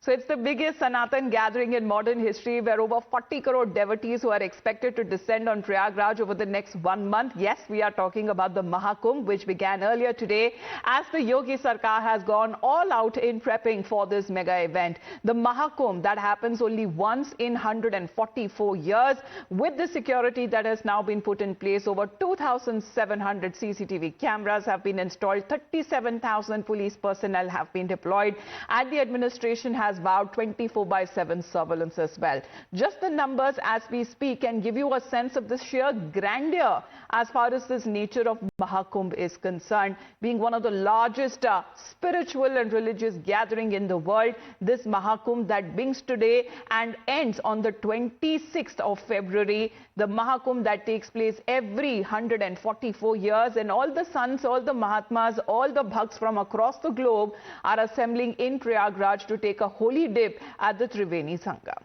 So it's the biggest Sanatan gathering in modern history, where over 40 crore devotees who are expected to descend on Prayagraj over the next 1 month. Yes, we are talking about the Mahakumbh, which began earlier today, as the Yogi Sarkar has gone all out in prepping for this mega event. The Mahakumbh that happens only once in 144 years, with the security that has now been put in place. Over 2,700 CCTV cameras have been installed, 37,000 police personnel have been deployed, and the administration has vowed 24/7 surveillance as well. Just the numbers as we speak can give you a sense of the sheer grandeur as far as this nature of Mahakumbh is concerned. Being one of the largest spiritual and religious gathering in the world, this Mahakumbh that begins today and ends on the 26th of February, the Mahakumbh that takes place every 144 years, and all the sons, all the Mahatmas, all the Bhakts from across the globe are assembling in Prayagraj to take a holy dip at the Triveni Sangam.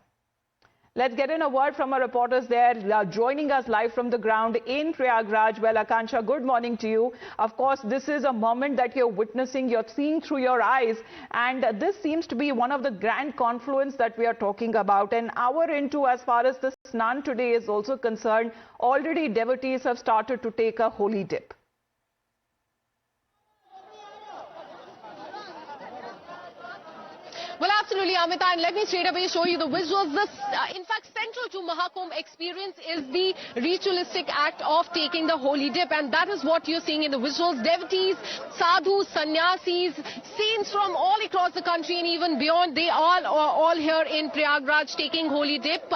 Let's get in a word from our reporters there, joining us live from the ground in Prayagraj. Well, Akansha, good morning to you. Of course, this is a moment that you're witnessing, you're seeing through your eyes, and this seems to be one of the grand confluence that we are talking about. An hour into, as far as the Snan today is also concerned, already devotees have started to take a holy dip. Well, absolutely, Amita, and let me straight away show you the visuals. This, in fact, central to Mahakumbh experience is the ritualistic act of taking the holy dip, and that is what you're seeing in the visuals. Devotees, sadhus, sannyasis, saints from all across the country and even beyond, they are all here in Prayagraj taking holy dip.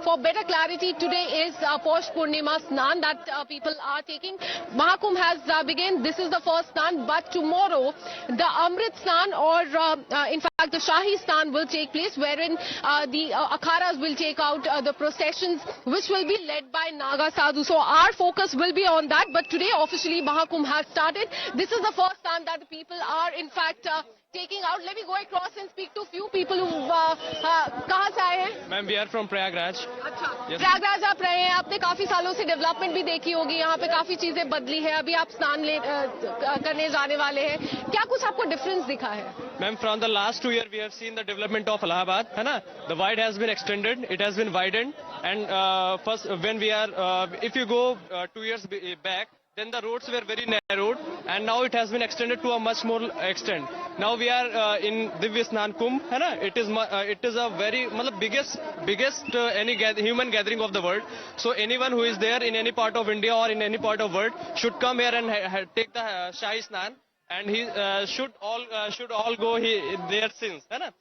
For better clarity, today is Posh Purnima Snan that people are taking. Mahakumbh has begun. This is the first Snan, but tomorrow the Amrit Snan, or in fact the Shahi Snan, will take place, wherein the akharas will take out the processions, which will be led by Naga Sadhu. So our focus will be on that. But today officially Mahakumbh has started. This is the first time that the people are in fact taking out. Let me go across and speak to a few people who कहाँ से आए हैं? Ma'am, we are from Prayagraj. अच्छा, Yes. Prayagraj आप रहे हैं, आपने काफी सालों से डेवलपमेंट भी देखी होगी, यहाँ पे काफी चीजें बदली है, अभी आप स्नान करने जाने वाले हैं, क्या कुछ आपको डिफरेंस दिखा है? Ma'am, from the last 2 years, we have seen the development of Allahabad. है ना? The wide has been extended, it has been widened, and first when we are, if you go 2 years back, then the roads were very narrow, and now it has been extended to a much more extent. Now we are in Divya Snan Kumbh, है ना? It is a very biggest any human gathering of the world. So anyone who is there in any part of India or in any part of world should come here and take the Shahi Snan, and he should all go their sins, है ना?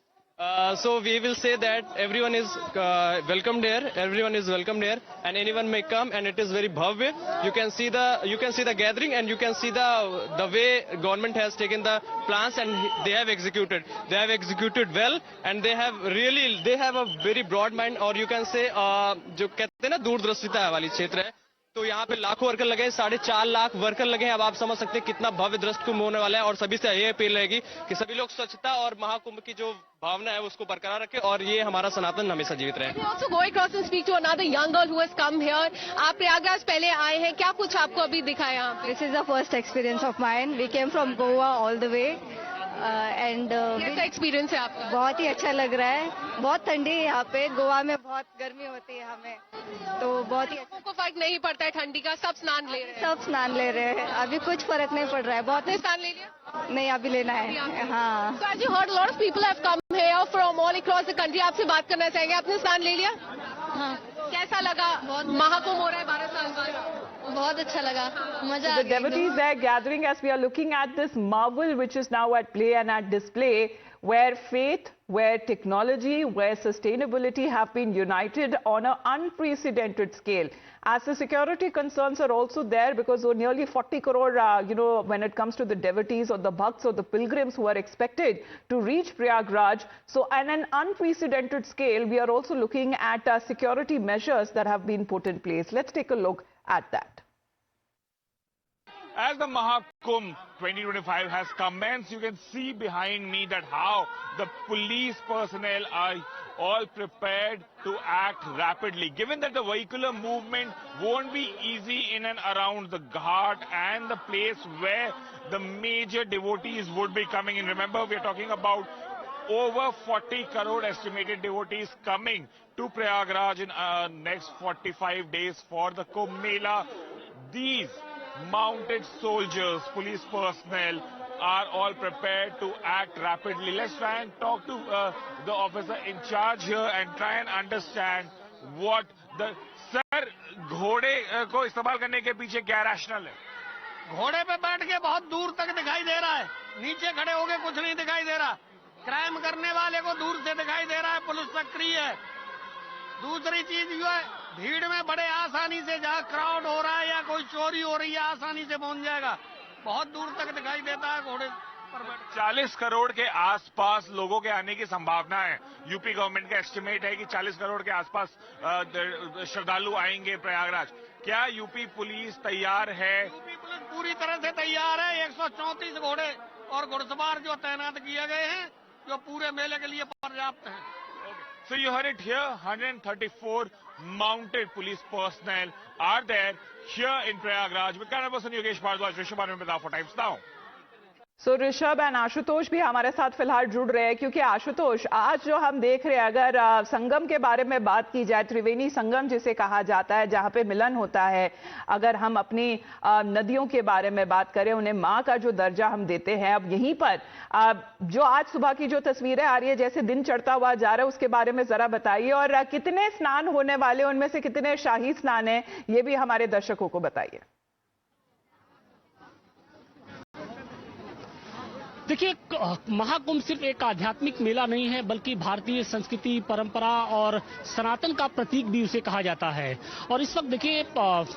So we will say that everyone is welcomed here. Everyone is welcomed here, and anyone may come. And it is very bhavya. You can see the gathering, and you can see the way government has taken the plans, and they have executed. They have executed well, and they have a very broad mind, or you can say जो कहते हैं ना दूरदर्शिता वाली क्षेत्र है. तो यहाँ पे लाखों वर्कर लगे, 4.5 लाख वर्कर लगे हैं. अब आप समझ सकते हैं कितना भव्य दृश्य कुंभ होने वाला है, और सभी से ये अपील रहेगी कि सभी लोग स्वच्छता और महाकुंभ की जो भावना है उसको बरकरार रखें, और ये हमारा सनातन हमेशा जीवित रहे. Also go across and speak to another young girl who has come here. आप प्रयागराज पहले आए हैं, क्या कुछ आपको अभी दिखा है यहाँ पे? This is the first experience of mine. We came from Goa all the way. कैसा एक्सपीरियंस है आपका? बहुत ही अच्छा लग रहा है. बहुत ठंडी है यहाँ पे. गोवा में बहुत गर्मी होती है हमें, तो बहुत ही लोगों को फर्क नहीं पड़ता है ठंडी का, सब स्नान ले रहे हैं. सब स्नान ले रहे हैं. अभी कुछ फर्क नहीं पड़ रहा है. बहुत स्नान ले लिया? नहीं, अभी लेना है. हाँ. So as you heard, a lot of people have come here from all across the country. आपसे बात करना चाहेंगे, आपने स्नान ले लिया? हाँ. कैसा लगा? महाकुंभ हो रहा है 12 साल बाद. बहुत अच्छा लगा, मजा आ The गया. devotees there gathering as we are looking at this marvel which is now at play and at display, where faith, where technology, where sustainability have been united on an unprecedented scale. As the security concerns are also there, because nearly 40 crore, when it comes to the devotees or the bhakts or the pilgrims who are expected to reach Prayagraj. So on an unprecedented scale, we are also looking at security measures that have been put in place. Let's take a look at that. As the Mahakumbh 2025 has commenced, you can see behind me that how the police personnel are all prepared to act rapidly. Given that the vehicular movement won't be easy in and around the Ghat and the place where the major devotees would be coming in. Remember, we are talking about over 40 crore estimated devotees coming to Prayagraj in next 45 days for the Kumbh Mela. These mounted soldiers, police personnel are all prepared to act rapidly. Let's try and talk to the officer in charge here and try and understand what the... Sir, घोड़े को इस्तेमाल करने के पीछे क्या rational है? घोड़े पे बैठ के बहुत दूर तक दिखाई दे रहा है, नीचे खड़े होके कुछ नहीं दिखाई दे रहा। क्राइम करने वाले को दूर से दिखाई दे रहा है, पुलिस सक्रिय है। दूसरी चीज जो है, भीड़ में बड़े आसानी से जहाँ क्राउड हो रहा है या कोई चोरी हो रही है आसानी से पहुंच जाएगा, बहुत दूर तक दिखाई देता है घोड़े पर बैठ। 40 करोड़ के आसपास लोगों के आने की संभावना है। यूपी गवर्नमेंट का एस्टिमेट है कि 40 करोड़ के आसपास श्रद्धालु आएंगे प्रयागराज। क्या यूपी पुलिस तैयार है? यूपी पुलिस पूरी तरह से तैयार है। 134 घोड़े और घुड़सवार जो तैनात किए गए हैं, जो पूरे मेले के लिए पर्याप्त हैं। So you heard it here, 134 mounted police personnel are there here in Prayagraj. With camera person Yogesh Bhardwaj, Rishabh Anand for Times Now. So Rishabh and Ashutosh भी हमारे साथ फिलहाल जुड़ रहे हैं, क्योंकि आशुतोष, आज जो हम देख रहे हैं, अगर संगम के बारे में बात की जाए, त्रिवेणी संगम जिसे कहा जाता है, जहां पे मिलन होता है, अगर हम अपनी नदियों के बारे में बात करें, उन्हें मां का जो दर्जा हम देते हैं, अब यहीं पर जो आज सुबह की जो तस्वीरें आ रही है, जैसे दिन चढ़ता हुआ जा रहा है, उसके बारे में जरा बताइए, और कितने स्नान होने वाले, उनमें से कितने शाही स्नान है, ये भी हमारे दर्शकों को बताइए। देखिए, महाकुंभ सिर्फ एक आध्यात्मिक मेला नहीं है, बल्कि भारतीय संस्कृति, परंपरा और सनातन का प्रतीक भी उसे कहा जाता है। और इस वक्त देखिए,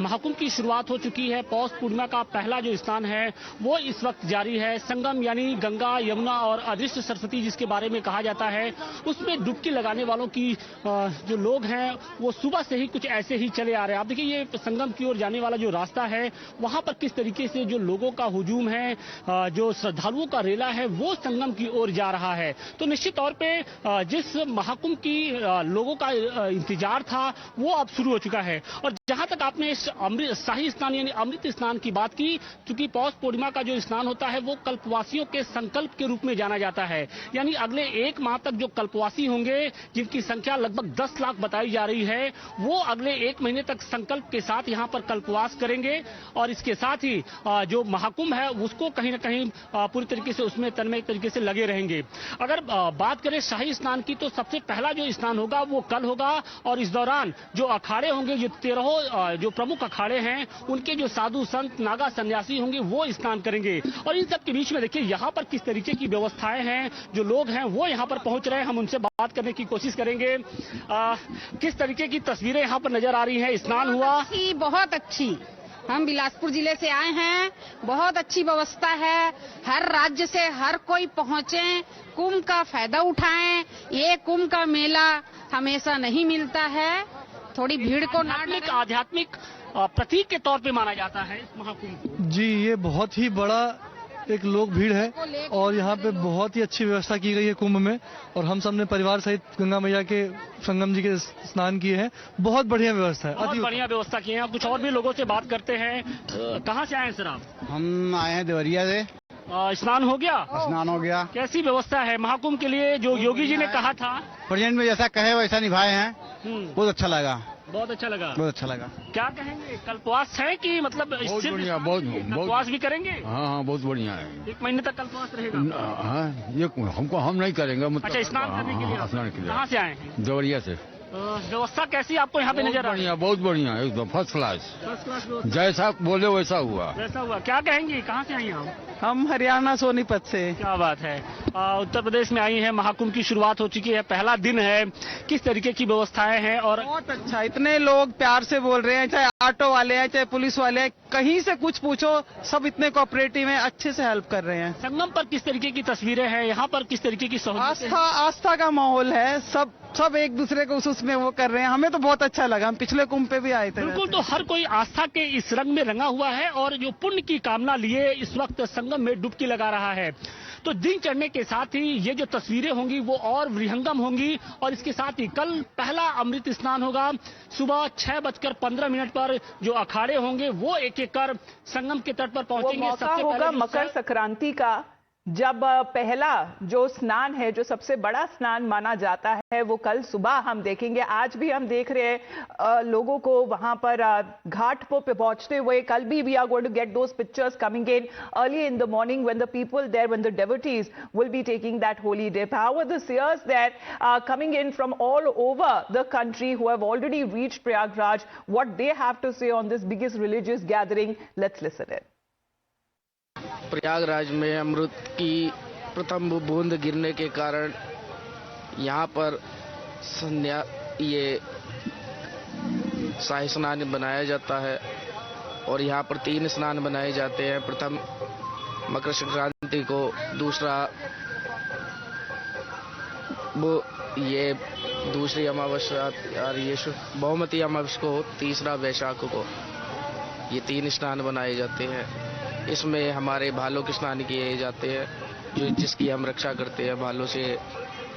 महाकुंभ की शुरुआत हो चुकी है। पौष पूर्णिमा का पहला जो स्नान है वो इस वक्त जारी है। संगम यानी गंगा, यमुना और अदृश्य सरस्वती जिसके बारे में कहा जाता है, उसमें डुबकी लगाने वालों की जो लोग हैं वो सुबह से ही कुछ ऐसे ही चले आ रहे हैं। आप देखिए, ये संगम की ओर जाने वाला जो रास्ता है, वहां पर किस तरीके से जो लोगों का हुजूम है, जो श्रद्धालुओं का रेला है, वो संगम की ओर जा रहा है। तो निश्चित तौर पे जिस महाकुंभ की लोगों का इंतजार था वो अब शुरू हो चुका है। और जहां तक आपने इस शाही स्नान यानी अमृत स्नान की बात की, क्योंकि पौष पूर्णिमा का जो स्नान होता है वो कल्पवासियों के संकल्प के रूप में जाना जाता है। यानी अगले 1 माह तक जो कल्पवासी होंगे, जिनकी संख्या लगभग 10 लाख बताई जा रही है, वो अगले 1 महीने तक संकल्प के साथ यहाँ पर कल्पवास करेंगे। और इसके साथ ही जो महाकुंभ है उसको कहीं ना कहीं पूरी तरीके से उसमें तन्मय तरीके से लगे रहेंगे। अगर बात करें शाही स्नान की, तो सबसे पहला जो स्नान होगा वो कल होगा। और इस दौरान जो अखाड़े होंगे, जो 13 जो प्रमुख अखाड़े हैं, उनके जो साधु संत, नागा सन्यासी होंगे, वो स्नान करेंगे। और इन सब के बीच में देखिए यहाँ पर किस तरीके की व्यवस्थाएं हैं, जो लोग हैं वो यहाँ पर पहुंच रहे हैं। हम उनसे बात करने की कोशिश करेंगे। किस तरीके की तस्वीरें यहाँ पर नजर आ रही है? स्नान हुआ? बहुत अच्छी। हम बिलासपुर जिले से आए हैं, बहुत अच्छी व्यवस्था है। हर राज्य से हर कोई पहुंचे, कुंभ का फायदा उठाएं। ये कुंभ का मेला हमेशा नहीं मिलता है। थोड़ी भीड़ को आध्यात्मिक प्रतीक के तौर पे माना जाता है इस महाकुंभ। जी, ये बहुत ही बड़ा एक लोक भीड़ है और यहाँ पे बहुत ही अच्छी व्यवस्था की गई है कुंभ में। और हम सबने परिवार सहित गंगा मैया के संगम जी के स्नान किए हैं। बहुत बढ़िया व्यवस्था है, बहुत बढ़िया व्यवस्था की है। कुछ और भी लोगों से बात करते हैं। कहाँ से आए हैं सर आप? हम आए हैं देवरिया से। स्नान हो गया? स्नान हो गया। कैसी व्यवस्था है महाकुंभ के लिए, जो योगी जी ने कहा था? प्रेजेंट में जैसा कहे वैसा निभाए हैं। बहुत अच्छा लगा। बहुत अच्छा लगा। बहुत अच्छा लगा। क्या कहेंगे, कल्पवास है कि मतलब बहुत बढ़िया, बहुत कल्पवास भी करेंगे? हाँ, बहुत बढ़िया है। 1 महीने तक कल्पवास रहेगा? हाँ, ये हम नहीं करेंगे। अच्छा, स्नान करने के लिए? स्नान के लिए। कहाँ से आए हैं? देवरिया से। व्यवस्था कैसी आपको यहाँ पे नजर आ रही है? बहुत बढ़िया, एकदम फर्स्ट क्लास। जैसा बोले वैसा हुआ। क्या कहेंगे, कहाँ से आई हैं हम हरियाणा सोनीपत से। क्या बात है। उत्तर प्रदेश में आई हैं। महाकुंभ की शुरुआत हो चुकी है, पहला दिन है। किस तरीके की व्यवस्थाएं हैं? और बहुत अच्छा, इतने लोग प्यार से बोल रहे हैं, चाहे ऑटो वाले हैं, चाहे पुलिस वाले हैं, कहीं से कुछ पूछो, सब इतने कोऑपरेटिव हैं, अच्छे से हेल्प कर रहे हैं। संगम पर किस तरीके की तस्वीरें हैं? यहाँ पर किस तरीके की आस्था का माहौल है। सब एक दूसरे को उसमें वो कर रहे हैं। हमें तो बहुत अच्छा लगा। हम पिछले कुंभ पे भी आए थे। बिल्कुल, तो हर कोई आस्था के इस रंग में रंगा हुआ है और जो पुण्य की कामना लिए इस वक्त संगम में डुबकी लगा रहा है। तो दिन चढ़ने के साथ ही ये जो तस्वीरें होंगी वो और विहंगम होंगी। और इसके साथ ही कल पहला अमृत स्नान होगा। सुबह 6:15 पर जो अखाड़े होंगे वो एक एक कर संगम के तट पर पहुंचेंगे। सबसे होगा मकर संक्रांति का, जब पहला जो स्नान है, जो सबसे बड़ा स्नान माना जाता है, वो कल सुबह हम देखेंगे। आज भी हम देख रहे हैं लोगों को वहां पर घाट पे पहुंचते हुए। कल भी we are going to get those pictures coming in early in the morning when the people there, when the devotees will be taking that holy dip. How are the seers there coming in from all over the country who have already reached Prayagraj? What they have to say on this biggest religious gathering? Let's listen in. Prayagraj में अमृत की प्रथम बूंद गिरने के कारण यहाँ पर संध्या ये शाही स्नान बनाया जाता है और यहाँ पर 3 स्नान बनाए जाते हैं। प्रथम मकर संक्रांति को, दूसरा वो ये दूसरी अमावस्या और ये बहुमती अमावस्या को, तीसरा वैशाख को। ये 3 स्नान बनाए जाते हैं। इसमें हमारे भालों के स्नान किए जाते हैं, जो जिसकी हम रक्षा करते हैं, भालों से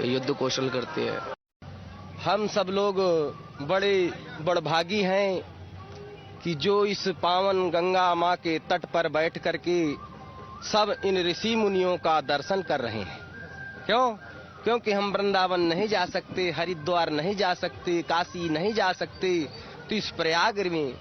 युद्ध कौशल करते हैं। हम सब लोग बड़े बड़भागी हैं कि जो इस पावन गंगा माँ के तट पर बैठ करके सब इन ऋषि मुनियों का दर्शन कर रहे हैं। क्योंकि हम वृंदावन नहीं जा सकते, हरिद्वार नहीं जा सकते, काशी नहीं जा सकते, तो इस प्रयाग में,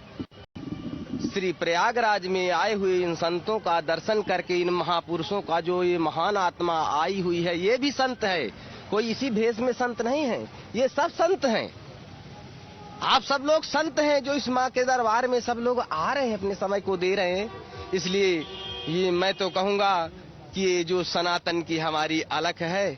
श्री प्रयागराज में आए हुए इन संतों का दर्शन करके, इन महापुरुषों का, जो ये महान आत्मा आई हुई है, ये भी संत है, कोई इसी भेष में संत नहीं है, ये सब संत हैं। आप सब लोग संत हैं जो इस माँ के दरबार में सब लोग आ रहे हैं, अपने समय को दे रहे हैं। इसलिए ये मैं तो कहूँगा कि ये जो सनातन की हमारी अलख है,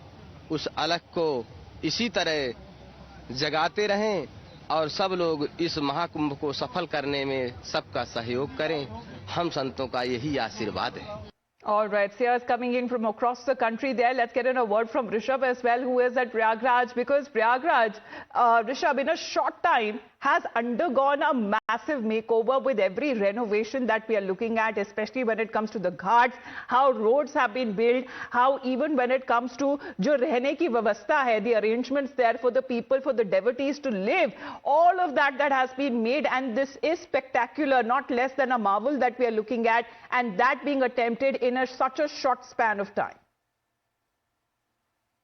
उस अलख को इसी तरह जगाते रहें और सब लोग इस महाकुंभ को सफल करने में सबका सहयोग करें। हम संतों का यही आशीर्वाद है। All right, seers coming in from across the country there. Let's get in a word from Rishabh as well, who is at Prayagraj, because Prayagraj, Rishabh, in a short time has undergone a massive makeover with every renovation that we are looking at, especially when it comes to the ghats, how roads have been built, how even when it comes to jo rehne ki vyavastha hai, the arrangements there for the people, for the devotees to live, all of that has been made, and this is spectacular, not less than a marvel that we are looking at, and that being attempted in such a short span of time.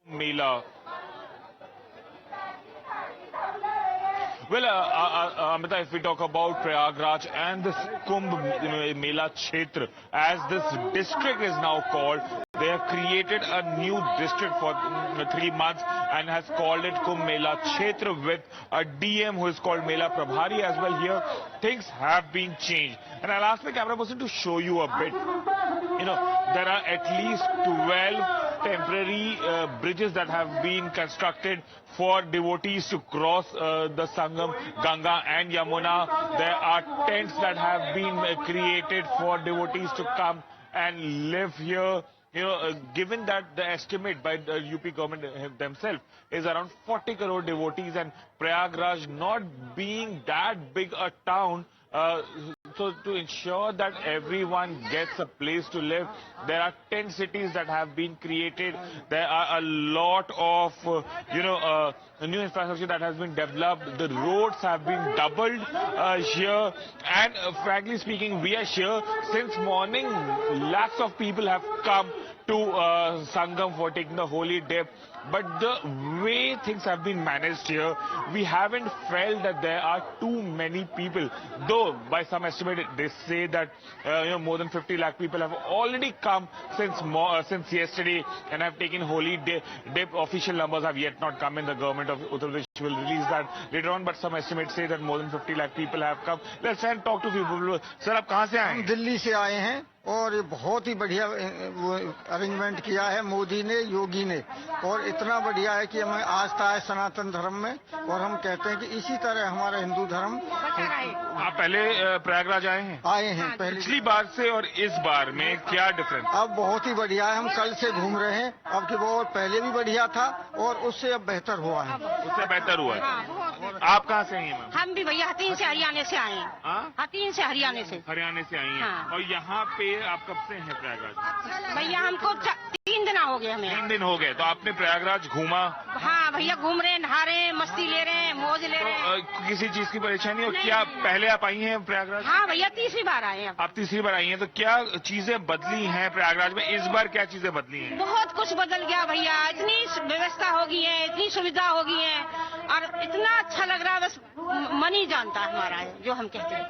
Mela. Well, Amita, if we talk about Prayagraj and this Kumbh Mela Kshetra, as this district is now called, they have created a new district for 3 months and has called it Kumbh Mela Kshetra with a DM who is called Mela Prabhari as well. Here, things have been changed. And I'll ask my camera person to show you a bit. You know, there are at least 12 temporary bridges that have been constructed for devotees to cross the Sangam, Ganga and Yamuna. There are tents that have been created for devotees to come and live here. You know, given that the estimate by the UP government themselves is around 40 crore devotees, and Prayagraj not being that big a town, so to ensure that everyone gets a place to live, there are 10 cities that have been created. There are a lot of, new infrastructure that has been developed. The roads have been doubled here. And frankly speaking, we are here since morning. Lakhs of people have come to Sangam for taking the holy dip. But the way things have been managed here, we haven't felt that there are too many people. Though by some estimate they say that more than 50 lakh people have already come since yesterday and have taken holy dip. Official numbers have yet not come in. The government of Uttar Pradesh will release that later on. But some estimates say that more than 50 lakh people have come. Let's try and talk to people. Sir, आप कहाँ से आए हैं? हम दिल्ली से आए हैं और ये बहुत ही बढ़िया अरेंजमेंट किया है मोदी ने, योगी ने, और इतना बढ़िया है कि हमें आस्था है सनातन धर्म में, और हम कहते हैं कि इसी तरह हमारा हिंदू धर्म। आप पहले प्रयागराज आए हैं? आए हैं पहले। पिछली बार से और इस बार में क्या डिफरेंस? अब बहुत ही बढ़िया है, हम कल से घूम रहे हैं। अब की बार पहले भी बढ़िया था और उससे अब बेहतर हुआ है। उससे बेहतर हुआ है। आप कहाँ से आई हैं? हम भी भैया हतीन से हरियाणा से आए हैं। हतीन से हरियाणा से। हरियाणा से आई हैं। और यहाँ पे आप कब से हैं प्रयागराज? भैया हमको 3 3 दिन हो गए हमें। 3 दिन हो गए, तो आपने प्रयागराज घूमा? हाँ भैया, घूम रहे हैं, नहा रहे हैं, मस्ती ले रहे हैं, मौज ले रहे हैं। किसी चीज की परेशानी हो? क्या पहले आप आई हैं प्रयागराज? हाँ भैया, तीसरी बार आए हैं। आप तीसरी बार आई हैं, तो क्या चीजें बदली हैं प्रयागराज में? इस बार क्या चीजें बदली हैं? बहुत कुछ बदल गया भैया, इतनी व्यवस्था हो गई है, इतनी सुविधा हो गई है, और इतना अच्छा लग रहा है, बस मन ही जानता है हमारा, जो हम कहते हैं।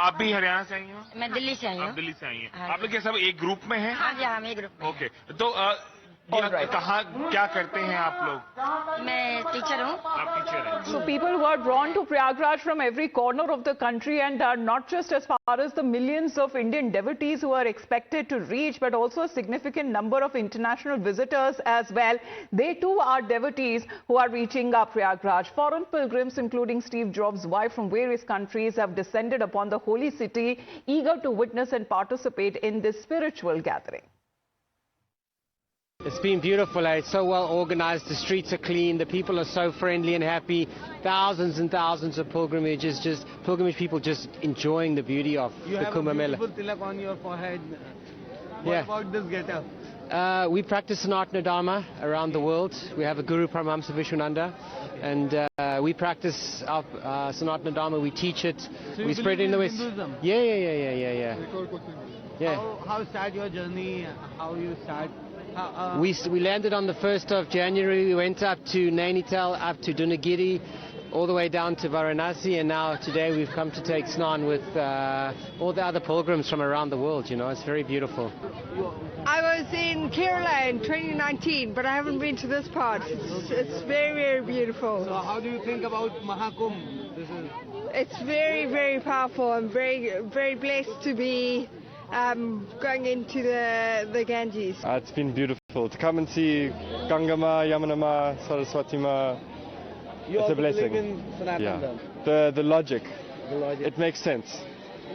आप भी हरियाणा से आई हो? मैं दिल्ली से आई हूँ। आप दिल्ली से आई हैं। आप लोग क्या सब एक ग्रुप में हैं? हाँ जी, हम एक ग्रुप में। ओके, तो कहाँ क्या करते हैं आप लोग? मैं टीचर हूँ। आप टीचर हैं। So people were drawn to Prayagraj from every corner of the country, and not just as far as the millions of Indian devotees who are expected to reach, but also a significant number of international visitors as well. They too are devotees who are reaching Prayagraj. Foreign pilgrims, including Steve Jobs' wife from various countries, have descended upon the holy city, eager to witness and participate in this spiritual gathering. It's been beautiful. It's so well organized. The streets are clean. The people are so friendly and happy. Thousands and thousands of pilgrimage people just enjoying the beauty of the Kumbh Mela. You have a beautiful tilak on your forehead. What about this get-up? We practice Sanatana Dharma around the world. We have a Guru Paramahamsa Vishwananda, and we practice our Sanatana Dharma. We teach it. So we spread it in the West. Hinduism? Yeah. How start your journey? How you start? We landed on the 1st of January. We went up to Nainital, up to Dunagiri, all the way down to Varanasi, and now today we've come to take Snan with all the other pilgrims from around the world. You know, it's very beautiful. I was in Kerala in 2019, but I haven't been to this part. It's very, very beautiful. So how do you think about Mahakumbh? It's very, very powerful. I'm very, very blessed to be going into the Ganges. It's been beautiful to come and see Ganga Ma, Yamuna Ma, Saraswati Ma. It's a blessing. The logic. It makes sense.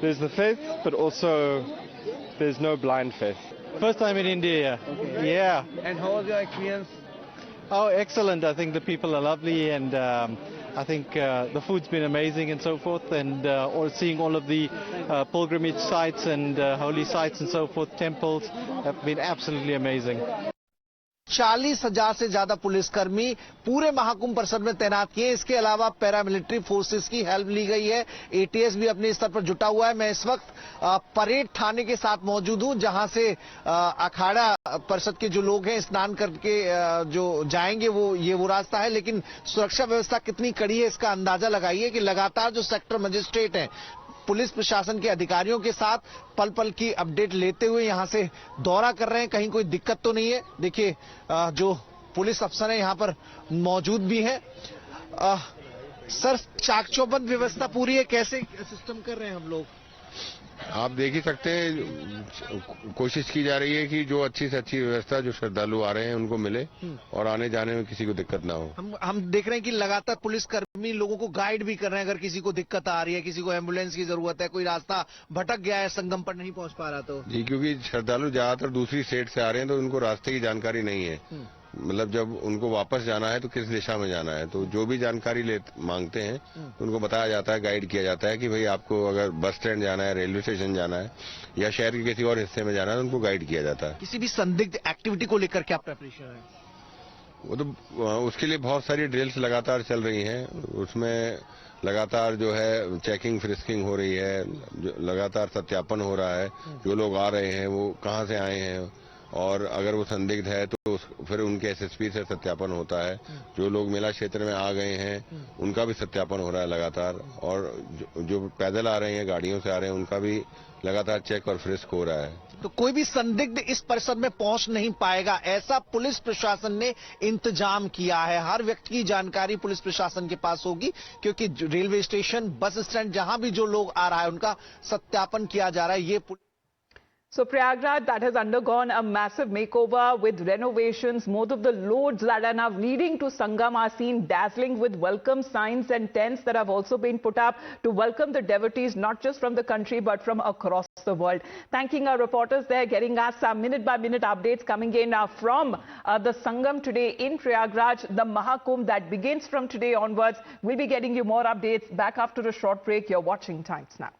There's the faith, but also there's no blind faith. First time in India. Okay. Yeah. And how was your experience? Oh, excellent. I think the people are lovely, and I think the food's been amazing and so forth, and seeing all of the pilgrimage sites and holy sites and so forth, temples, have been absolutely amazing. 40,000 से ज्यादा पुलिसकर्मी पूरे महाकुंभ परिसर में तैनात किए। इसके अलावा पैरामिलिट्री फोर्सेस की हेल्प ली गई है। एटीएस भी अपने स्तर पर जुटा हुआ है। मैं इस वक्त परेड थाने के साथ मौजूद हूं, जहां से अखाड़ा परिषद के जो लोग हैं स्नान करके जो जाएंगे वो रास्ता है। लेकिन सुरक्षा व्यवस्था कितनी कड़ी है इसका अंदाजा लगाइए कि लगातार जो सेक्टर मजिस्ट्रेट हैं पुलिस प्रशासन के अधिकारियों के साथ पल पल की अपडेट लेते हुए यहां से दौरा कर रहे हैं। कहीं कोई दिक्कत तो नहीं है। देखिए जो पुलिस अफसर हैं यहां पर मौजूद भी हैं। सर, चाक चौबंद व्यवस्था पूरी है, कैसे सिस्टम कर रहे हैं हम लोग? आप देख ही सकते हैं, कोशिश की जा रही है कि जो अच्छी से अच्छी व्यवस्था जो श्रद्धालु आ रहे हैं उनको मिले और आने जाने में किसी को दिक्कत ना हो। हम देख रहे हैं कि लगातार पुलिसकर्मी लोगों को गाइड भी कर रहे हैं। अगर किसी को दिक्कत आ रही है, किसी को एम्बुलेंस की जरूरत है, कोई रास्ता भटक गया है, संगम पर नहीं पहुंच पा रहा तो जी, क्योंकि श्रद्धालु ज्यादातर दूसरी स्टेट से आ रहे हैं तो उनको रास्ते की जानकारी नहीं है। मतलब जब उनको वापस जाना है तो किस दिशा में जाना है, तो जो भी जानकारी मांगते हैं तो उनको बताया जाता है, गाइड किया जाता है कि भाई आपको अगर बस स्टैंड जाना है, रेलवे स्टेशन जाना है या शहर के किसी और हिस्से में जाना है, उनको गाइड किया जाता है। किसी भी संदिग्ध एक्टिविटी को लेकर क्या प्रिपरेशन है? वो तो उसके लिए बहुत सारी ड्रिल्स लगातार चल रही हैं। उसमें लगातार जो है चेकिंग फ्रिस्किंग हो रही है, लगातार सत्यापन हो रहा है, जो लोग आ रहे हैं वो कहाँ से आए हैं, और अगर वो संदिग्ध है तो फिर उनके एसएसपी से सत्यापन होता है। जो लोग मेला क्षेत्र में आ गए हैं उनका भी सत्यापन हो रहा है लगातार, और जो पैदल आ रहे हैं, गाड़ियों से आ रहे हैं, उनका भी लगातार चेक और फ्रिस्क हो रहा है। तो कोई भी संदिग्ध इस परिसर में पहुंच नहीं पाएगा, ऐसा पुलिस प्रशासन ने इंतजाम किया है। हर व्यक्ति की जानकारी पुलिस प्रशासन के पास होगी, क्योंकि रेलवे स्टेशन, बस स्टैंड, जहां भी जो लोग आ रहा है उनका सत्यापन किया जा रहा है। ये So Prayagraj, that has undergone a massive makeover with renovations. Most of the loads that are now leading to Sangam are seen dazzling with welcome signs and tents that have also been put up to welcome the devotees, not just from the country but from across the world. Thanking our reporters there, getting us minute-by-minute updates coming in from the Sangam today in Prayagraj, the Mahakumbh that begins from today onwards. We'll be getting you more updates back after a short break. You're watching Times Now.